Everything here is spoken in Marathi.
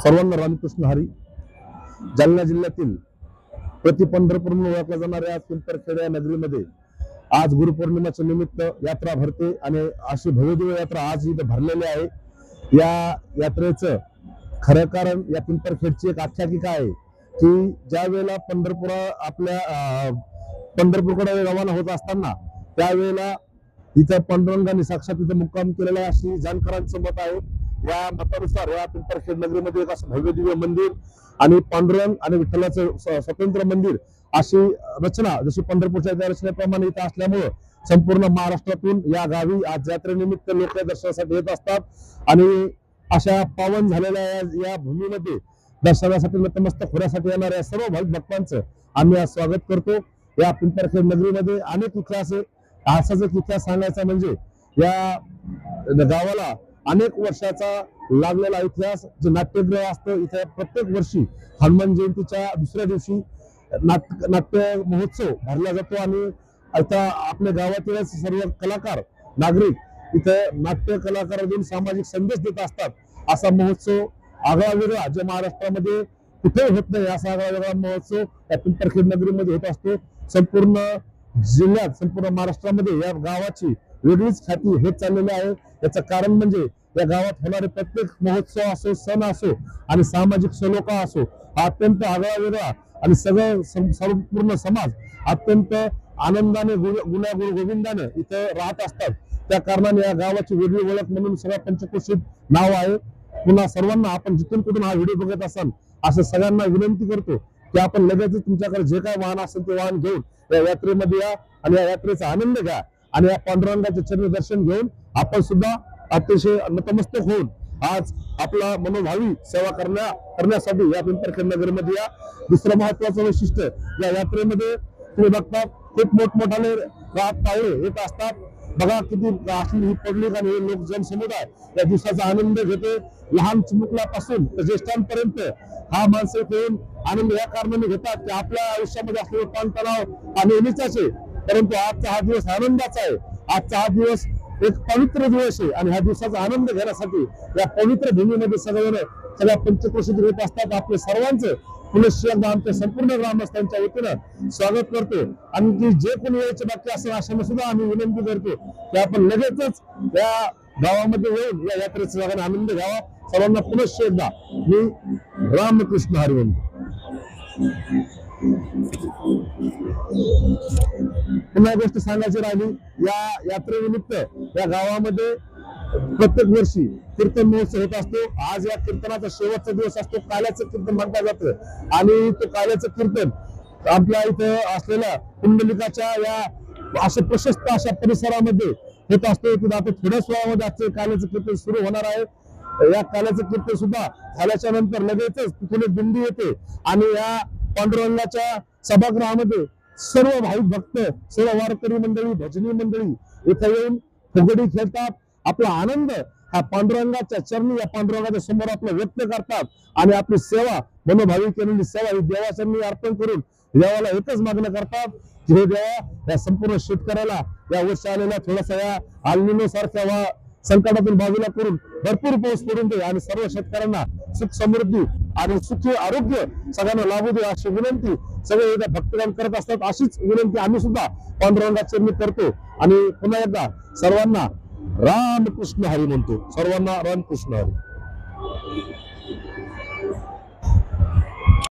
सर्वांना रामकृष्ण हरी. जालना जिल्ह्यातील प्रति पंढरपूर म्हणून ओळखल्या जाणाऱ्या पिंपरखेड या नगरीमध्ये आज गुरुपौर्णिमेच्या निमित्त यात्रा भरते आणि अशी भव्यदिव्य यात्रा आज इथे भरलेली आहे. या यात्रेचं खरं कारण या पिंपरखेडची एक आख्यायिका आहे की ज्या वेळेला पंढरपूरकडे रवाना होत असताना त्यावेळेला इथं पांडुरंगाने साक्षात इथं मुक्काम केलेला आहे अशी जाणकारांचं मत आहे. या मतानुसार या पिंपरखेड नगरीमध्ये एक असं भव्य दिव्य मंदिर आणि पांडुरंग आणि विठ्ठलाचं स्वतंत्र मंदिर अशी रचना जशी पंढरपूरच्या त्या रचनेप्रमाणे इथं असल्यामुळं संपूर्ण महाराष्ट्रातून या गावी आज यात्रेनिमित्त लोक दर्शनासाठी येत असतात आणि अशा पावन झालेल्या या भूमीमध्ये दर्शनासाठी नतमस्तक होण्यासाठी येणाऱ्या सर्व भाविक भक्तांचं आम्ही आज स्वागत करतो. या पिंपरखेड नगरीमध्ये अनेक इतिहास आहे. असाच एक इतिहास सांगायचा म्हणजे या गावाला अनेक वर्षाचा लागलेला इतिहास जे नाट्यगृह असतं इथे प्रत्येक वर्षी हनुमान जयंतीच्या दुसऱ्या दिवशी नाट्य महोत्सव भरला जातो आणि आता आपल्या गावातील सर्व कलाकार नागरिक इथे नाट्य कलाकारांतून सामाजिक संदेश देत असतात. असा महोत्सव आगळा वेगळा जे महाराष्ट्रामध्ये कुठे होत नाही असा आगळा वेगळा महोत्सव या पिंपरखेड नगरीमध्ये होत असतो. संपूर्ण जिल्ह्यात संपूर्ण महाराष्ट्रामध्ये या गावाची वेगळीच ख्याती होत चाललेली आहे. याचं कारण म्हणजे या गावात होणारे प्रत्येक महोत्सव असो सण असो आणि सामाजिक सलोखा असो हा अत्यंत आगळा वेगळा आणि संपूर्ण समाज अत्यंत आनंदाने गोविंदाने इथं राहत असतात. त्या कारणाने या गावाची वेगळी ओळख म्हणून सगळ्या पंचक्रोशीत नाव आहे. पुन्हा सर्वांना आपण जिथून कुठून हा व्हिडिओ बघत असाल असं सगळ्यांना विनंती करतो की आपण लगेच तुमच्याकडे जे काय वाहन असेल ते वाहन घेऊन या यात्रेमध्ये या आणि या यात्रेचा आनंद घ्या आणि या पांडुरंगाचे चरण दर्शन घेऊन आपण सुद्धा अतिशय नतमस्तक होऊन आज आपला मनोभावी सेवा करण्यासाठी या पिंपरखेड नगरमध्ये या. दुसरं महत्वाचं वैशिष्ट्य या यात्रेमध्ये तुम्ही बघता खूप मोठमोठाले पावळे येत असतात. बघा किती असली ही पब्लिक आणि हे लोकजन समुदाय या दिवसाचा आनंद घेते. लहान चिमुकल्यापासून तर ज्येष्ठांपर्यंत हा माणसं येऊन आनंद या कारणाने घेतात की आपल्या आयुष्यामध्ये असलेला ताणतणाव हा नेहमीचाच आहे परंतु आजचा हा दिवस आनंदाचा आहे. आजचा हा दिवस एक पवित्र दिवस आहे आणि ह्या दिवसाचा आनंद घेण्यासाठी या पवित्र भूमीमध्ये सगळ्या पंचक्रोशीत येत असतात. आपले सर्वांचं पुनश्च एकदा आमच्या संपूर्ण ग्रामस्थांच्या वतीनं स्वागत करतो आणि जे कोणी यायचे बाकी असेल अशाने सुद्धा आम्ही विनंती करतो की आपण लगेचच या गावामध्ये येऊन या यात्रेचा सगळ्यांना आनंद घ्यावा. सर्वांना पुनश्च एकदा मी रामकृष्ण हरी म्हणतो. पुन्हा गोष्ट सांगायची राहिली या यात्रेनिमित्त या गावामध्ये प्रत्येक वर्षी कीर्तन महोत्सव होत असतो. आज या कीर्तनाचा शेवटचा दिवस असतो. काल्याचं कीर्तन म्हटलं जातं आणि ते काल्याचं कीर्तन आपल्या इथं असलेल्या कुंडलिकाच्या या अशा प्रशस्त अशा परिसरामध्ये होत असतो. तिथं आता थोड्याच वेळामध्ये आजचं काल्याचं कीर्तन सुरू होणार आहे. या काल्याचं कीर्तन सुद्धा झाल्याच्या नंतर लगेचच तिथून एक दिंडी येते आणि या पांडुरंगाच्या सभागृहामध्ये सर्व भाविक भक्त सर्व वारकरी मंडळी भजनी मंडळी इथे येऊन फुगडी खेळतात. आपला आनंद हा पांडुरंगाच्या चरणी या पांडुरंगाच्या समोर आपला व्यक्त करतात आणि आपली सेवा मनोभावी केलेली सेवा ही देवाचरणी अर्पण करून देवाला एकच मागणं करतात की हे देवा या संपूर्ण शेतकऱ्याला या वर्षी आलेल्या थोडासा या अल्निनो सारख्या संकटातून बाजूला करून भरपूर पाऊस पडून दे आणि सर्व शेतकऱ्यांना सुख समृद्धी आणि सुखी आरोग्य सगळ्यांना लाभू दे अशी विनंती सगळे भक्तगण करत असतात. अशीच विनंती आम्ही सुद्धा पांडुरंगाची मी करतो आणि पुन्हा एकदा सर्वांना रामकृष्ण हरी म्हणतो. सर्वांना रामकृष्ण हरी.